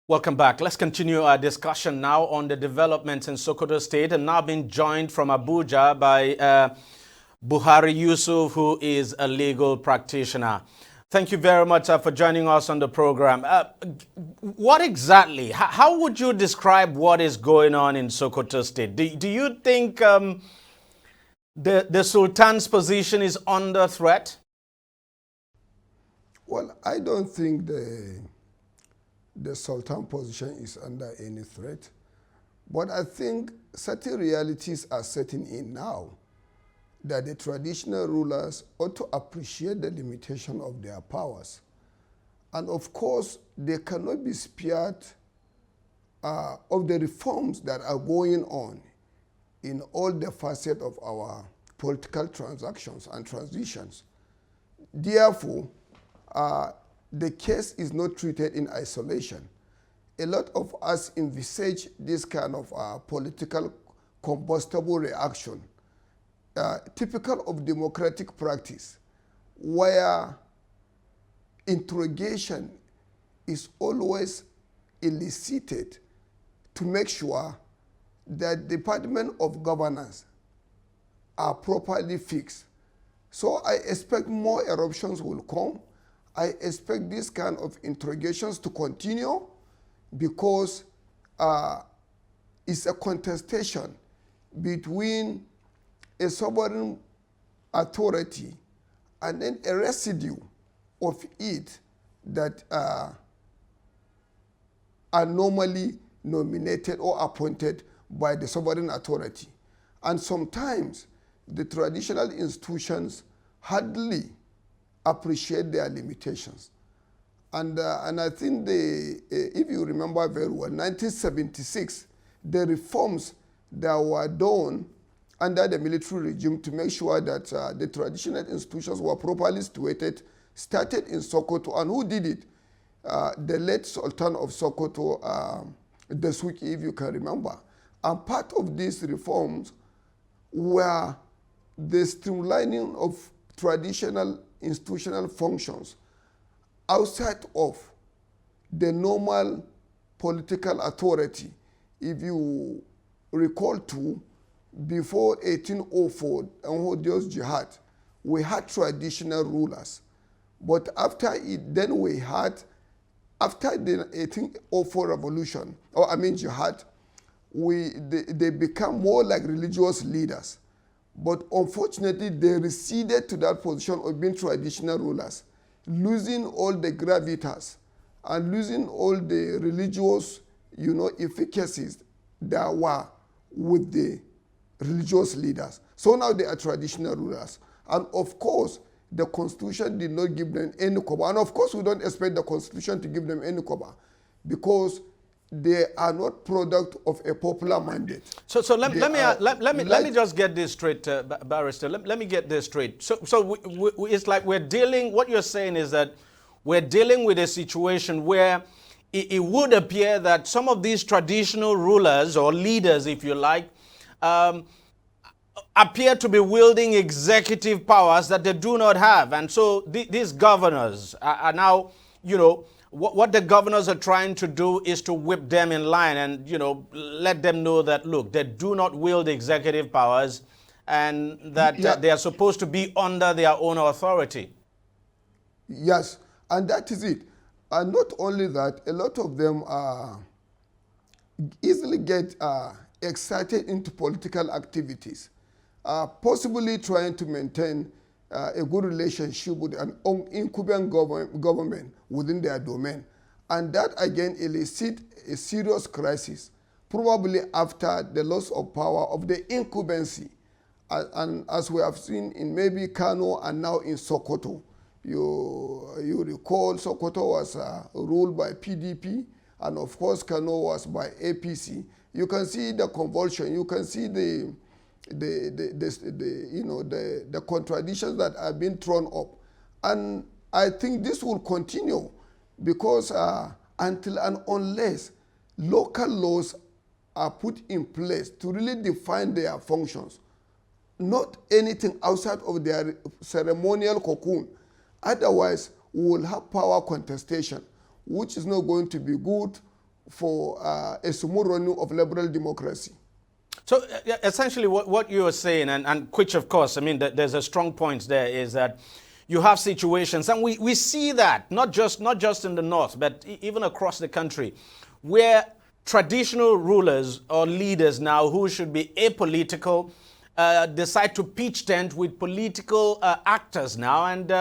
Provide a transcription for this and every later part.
Welcome back. Let's continue our discussion now on the developments in Sokoto State. I'm now being joined from Abuja by Buhari Yusuf, who is a legal practitioner. Thank you very much for joining us on the program. What exactly, how would you describe what is going on in Sokoto State? Do you think the Sultan's position is under threat? Well, I don't think the Sultan position is under any threat. But I think certain realities are setting in now that the traditional rulers ought to appreciate the limitation of their powers. And of course, they cannot be spared of the reforms that are going on in all the facets of our political transactions and transitions. Therefore, the case is not treated in isolation. A lot of us envisage this kind of political combustible reaction, typical of democratic practice, where interrogation is always elicited to make sure that the Department of Governance are properly fixed. So I expect more eruptions will come. I expect this kind of interrogations to continue because it's a contestation between a sovereign authority and then a residue of it that are normally nominated or appointed by the sovereign authority. And sometimes the traditional institutions hardly appreciate their limitations. And I think if you remember very well, 1976, the reforms that were done under the military regime to make sure that the traditional institutions were properly situated started in Sokoto. And who did it? The late Sultan of Sokoto, Desuki, if you can remember. And part of these reforms were the streamlining of traditional institutional functions outside of the normal political authority. If you recall too, before 1804 and those jihad, we had traditional rulers. But after it, then we had, after the 1804 revolution, jihad, they become more like religious leaders. But unfortunately, they receded to that position of being traditional rulers, losing all the gravitas and losing all the religious, efficacies that were with the religious leaders. So now they are traditional rulers. And of course, the Constitution did not give them any cover. And of course, we don't expect the Constitution to give them any cover because they are not product of a popular mandate. So let me just get this straight, Barrister. Let me get this straight. So it's like we're dealing. What you're saying is that we're dealing with a situation where it would appear that some of these traditional rulers or leaders, if you like, appear to be wielding executive powers that they do not have, and so these governors are now, what the governors are trying to do is to whip them in line and, let them know that, look, they do not wield executive powers and that they are supposed to be under their own authority. Yes, and that is it. And not only that, a lot of them easily get excited into political activities, possibly trying to maintain a good relationship with an incumbent government within their domain. And that again elicits a serious crisis, probably after the loss of power of the incumbency. And as we have seen in maybe Kano and now in Sokoto, you recall Sokoto was ruled by PDP, and of course Kano was by APC. You can see the convulsion, you can see the contradictions that are being thrown up. And I think this will continue because until and unless local laws are put in place to really define their functions, not anything outside of their ceremonial cocoon. Otherwise, we will have power contestation, which is not going to be good for a smooth running of liberal democracy. So essentially what you are saying, and which of course, I mean, there's a strong point there, is that you have situations, and we see that, not just in the north, but even across the country, where traditional rulers or leaders now who should be apolitical decide to pitch tent with political actors now. And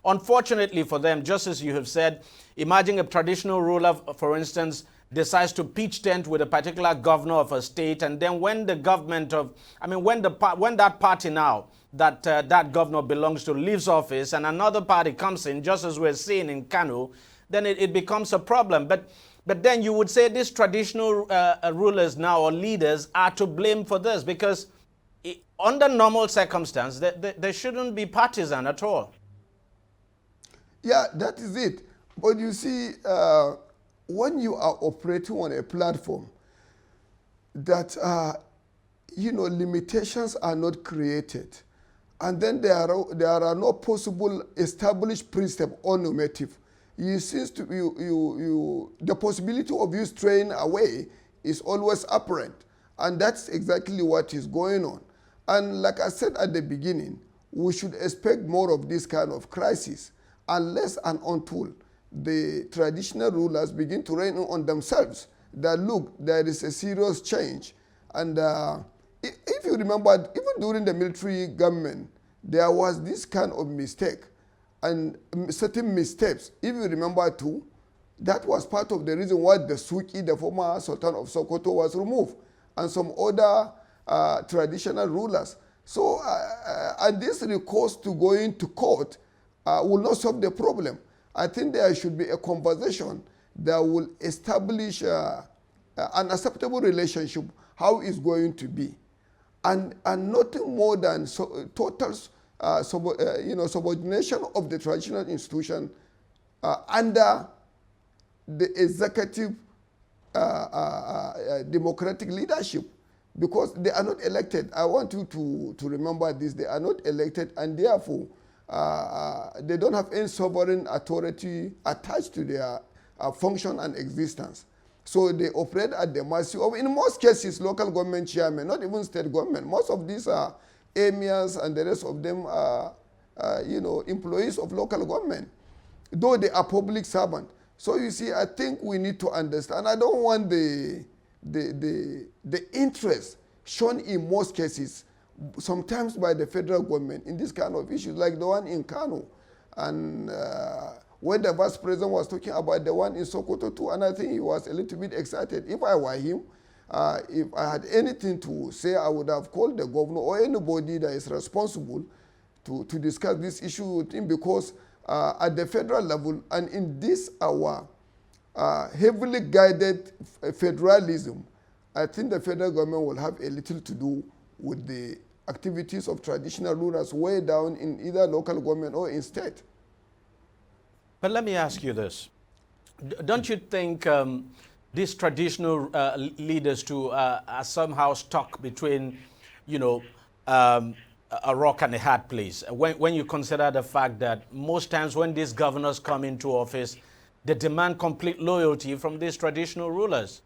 unfortunately for them, just as you have said, imagine a traditional ruler, for instance, decides to pitch tent with a particular governor of a state, and then when the government of, I mean, when that party now that that governor belongs to leaves office and another party comes in, just as we're seeing in Kano, then it becomes a problem. But then you would say these traditional rulers now or leaders are to blame for this, because under normal circumstances, they shouldn't be partisan at all. Yeah, that is it. But you see, when you are operating on a platform that, limitations are not created, and then there are no possible established precept or normative, the possibility of you straying away is always apparent. And that's exactly what is going on. And like I said at the beginning, we should expect more of this kind of crisis unless and until the traditional rulers begin to rein on themselves that, look, there is a serious change. And if you remember, even during the military government, there was this kind of mistake and certain missteps. If you remember too, that was part of the reason why the Suki, the former Sultan of Sokoto, was removed, and some other traditional rulers. So, and this recourse to going to court will not solve the problem. I think there should be a conversation that will establish an acceptable relationship, how it's going to be. And nothing more than total subordination of the traditional institution under the executive democratic leadership, because they are not elected. I want you to remember this. They are not elected, and therefore they don't have any sovereign authority attached to their function and existence. So they operate at the mercy of, in most cases, local government chairmen, not even state government. Most of these are emirs, and the rest of them are, employees of local government, though they are public servants. So you see, I think we need to understand. I don't want the interest shown in most cases, sometimes by the federal government, in this kind of issues, like the one in Kano. And when the vice president was talking about the one in Sokoto too, and I think he was a little bit excited. If I were him, if I had anything to say, I would have called the governor or anybody that is responsible to discuss this issue with him, because at the federal level and in this our heavily guided federalism, I think the federal government will have a little to do with the activities of traditional rulers way down in either local government or in state. But let me ask you this. Don't you think these traditional leaders too are somehow stuck between, a rock and a hard place? When you consider the fact that most times when these governors come into office, they demand complete loyalty from these traditional rulers.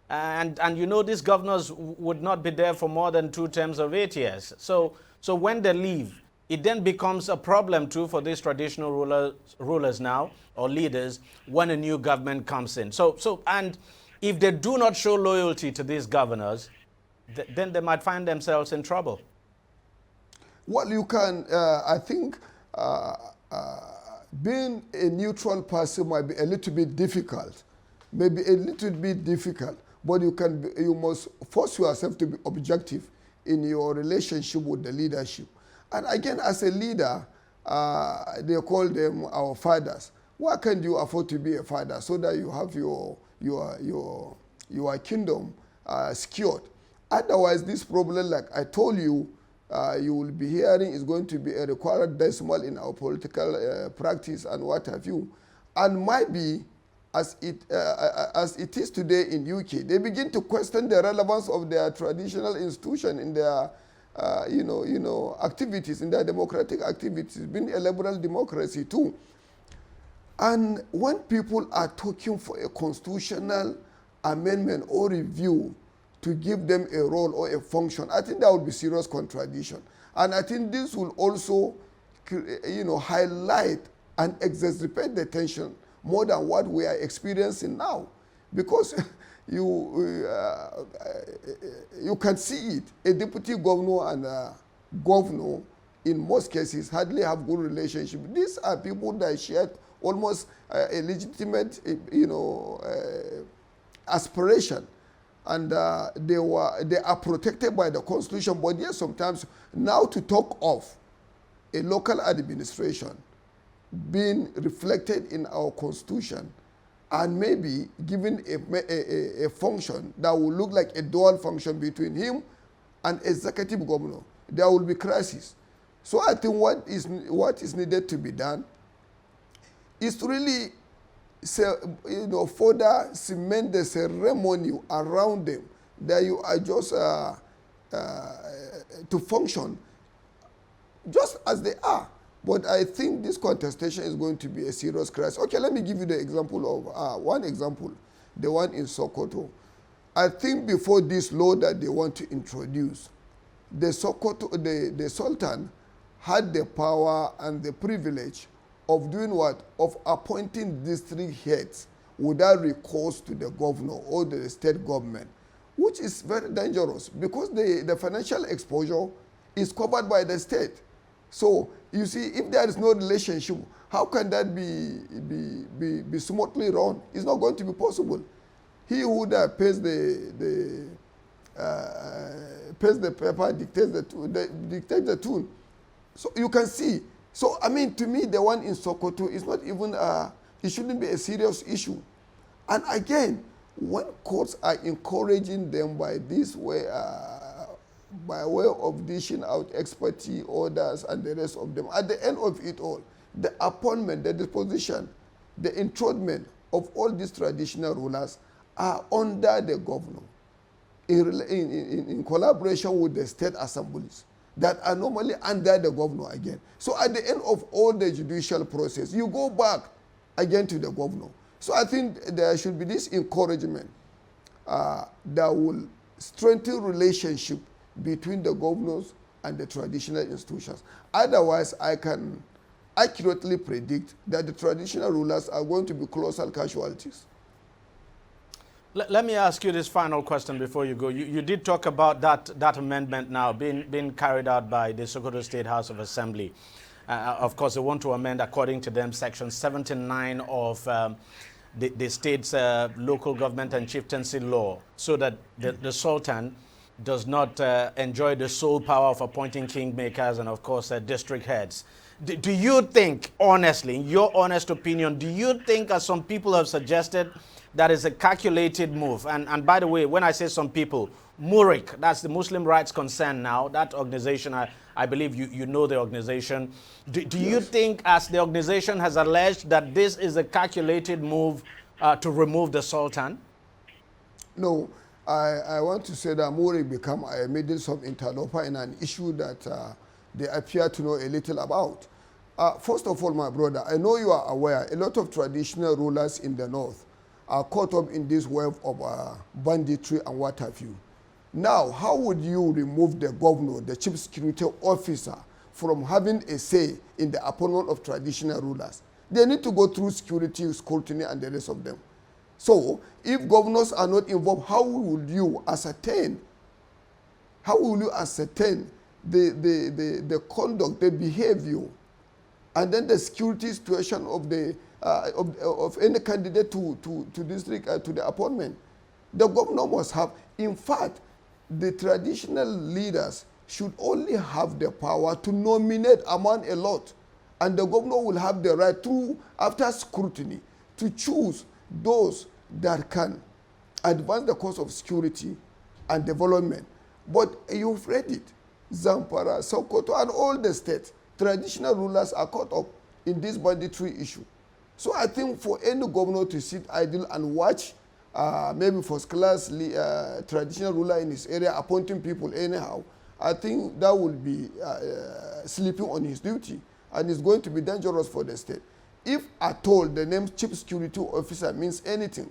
And these governors would not be there for more than 2 terms of 8 years. So when they leave, it then becomes a problem too for these traditional rulers now, or leaders, when a new government comes in. And if they do not show loyalty to these governors, then they might find themselves in trouble. Well, you can, I think, being a neutral person might be a little bit difficult, maybe a little bit difficult, but you must force yourself to be objective in your relationship with the leadership. And again, as a leader, they call them our fathers. Why can't you afford to be a father so that you have your kingdom secured? Otherwise, this problem, like I told you, you will be hearing is going to be a required decimal in our political practice and what have you. And might be, as it is today in UK, they begin to question the relevance of their traditional institution in their activities, in their democratic activities, being a liberal democracy too. And when people are talking for a constitutional amendment or review to give them a role or a function, I think that would be serious contradiction. And I think this will also, highlight and exacerbate the tension more than what we are experiencing now. Because you can see it. A deputy governor and a governor, in most cases, hardly have good relationship. These are people that share almost a legitimate, aspiration, and they are protected by the constitution. But yes, sometimes now to talk of a local administration being reflected in our constitution and maybe given a function that will look like a dual function between him and executive governor, there will be crisis. So I think what is needed to be done is to really further cement the ceremony around them, that you are just to function just as they are. But I think this contestation is going to be a serious crisis. Okay, let me give you the example of one example, the one in Sokoto. I think before this law that they want to introduce, the Sultan had the power and the privilege of doing what? Of appointing district heads without recourse to the governor or the state government, which is very dangerous because the financial exposure is covered by the state. So you see, if there is no relationship, how can that be smoothly run? It's not going to be possible. He who pays the paper dictates the tune. So you can see. So I mean, to me, the one in Sokoto is not even it shouldn't be a serious issue. And again, when courts are encouraging them by this way, by way of dishing out expertise orders and the rest of them, at the end of it all, the appointment, the disposition, the enthronement of all these traditional rulers are under the governor in collaboration with the state assemblies that are normally under the governor again. So at the end of all the judicial process, you go back again to the governor. So I think there should be this encouragement that will strengthen relationship between the governors and the traditional institutions. Otherwise, I can accurately predict that the traditional rulers are going to be colossal casualties. Let me ask you this final question before you go. You did talk about that amendment now being carried out by the Sokoto State House of Assembly. Of course, they want to amend, according to them, Section 79 of the state's local government and chieftaincy law, so that the Sultan does not enjoy the sole power of appointing kingmakers and, of course, district heads. Do you think, honestly, in your honest opinion, do you think, as some people have suggested, that is a calculated move? And by the way, when I say some people, MURIC, that's the Muslim Rights Concern now, that organization, I believe you know the organization. Do yes. you think, as the organization has alleged, that this is a calculated move to remove the Sultan? No, I want to say that MURIC become a meddlesome interloper in an issue that they appear to know a little about. First of all, my brother, I know you are aware, a lot of traditional rulers in the north are caught up in this wave of banditry and what have you. Now, how would you remove the governor, the chief security officer, from having a say in the appointment of traditional rulers? They need to go through security, scrutiny, and the rest of them. So, if governors are not involved, how will you ascertain? How will you ascertain the conduct, the behavior, and then the security situation of the of any candidate to the appointment? The governor must have. In fact, the traditional leaders should only have the power to nominate among a lot, and the governor will have the right to, after scrutiny, to choose those that can advance the cause of security and development. But you've read it. Zamfara, Sokoto, and all the states, traditional rulers are caught up in this banditry issue. So I think for any governor to sit idle and watch maybe first-class traditional ruler in his area appointing people anyhow, I think that will be sleeping on his duty, and it's going to be dangerous for the state. If at all the name chief security officer means anything,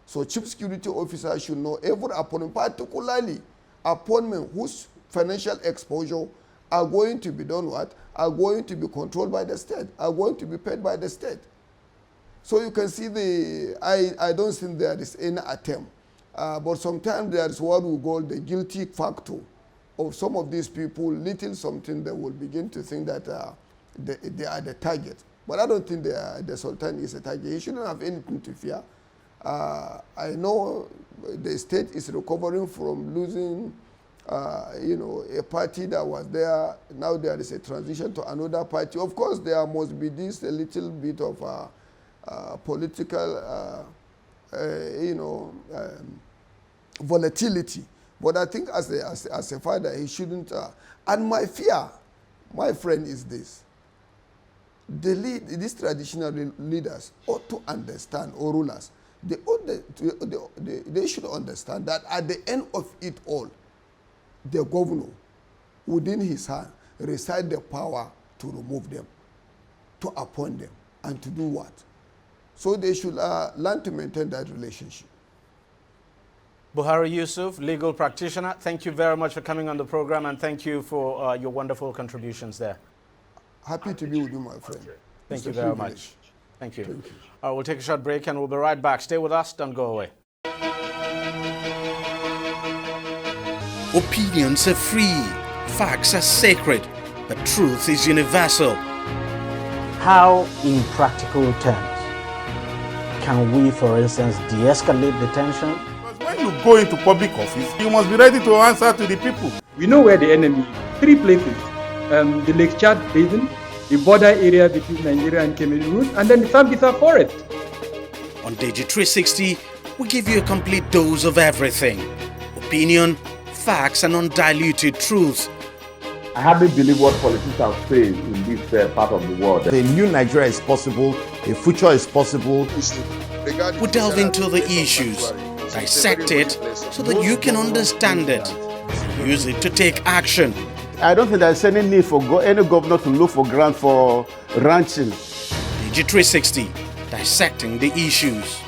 So chief security officer should know every appointment, particularly appointment whose financial exposure are going to be done what? Are going to be controlled by the state, are going to be paid by the state. So you can see I don't think there is any attempt. But sometimes there is what we call the guilty factor of some of these people, little something they will begin to think that they are the target. But I don't think the Sultan is a target. He shouldn't have anything to fear. I know the state is recovering from losing, a party that was there. Now there is a transition to another party. Of course, there must be this a little bit of political, volatility. But I think as a father, he shouldn't. And my fear, my friend, is this. These traditional leaders ought to understand, or rulers, they should understand that at the end of it all, the governor, within his hand, reside the power to remove them, to appoint them, and to do what? So they should learn to maintain that relationship. Buhari Yusuf, legal practitioner, thank you very much for coming on the program, and thank you for your wonderful contributions there. Happy to be with you, my friend. Thank you very much. Thank you. Thank you. We'll take a short break and we'll be right back. Stay with us. Don't go away. Opinions are free. Facts are sacred. But truth is universal. How, in practical terms, can we, for instance, de-escalate the tension? When you go into public office, you must be ready to answer to the people. We know where the enemy is. 3 places. The Lake Chad Basin, the border area between Nigeria and Cameroon, and then the Sambisa Forest. On DEJI360, we give you a complete dose of everything. Opinion, facts, and undiluted truth. I hardly believe what politicians say in this part of the world. The new Nigeria is possible, a future is possible. We delve into the issues, dissect it so that you can understand it, use it to take action. I don't think there's any need for any governor to look for grant for ranching. DEJI360, dissecting the issues.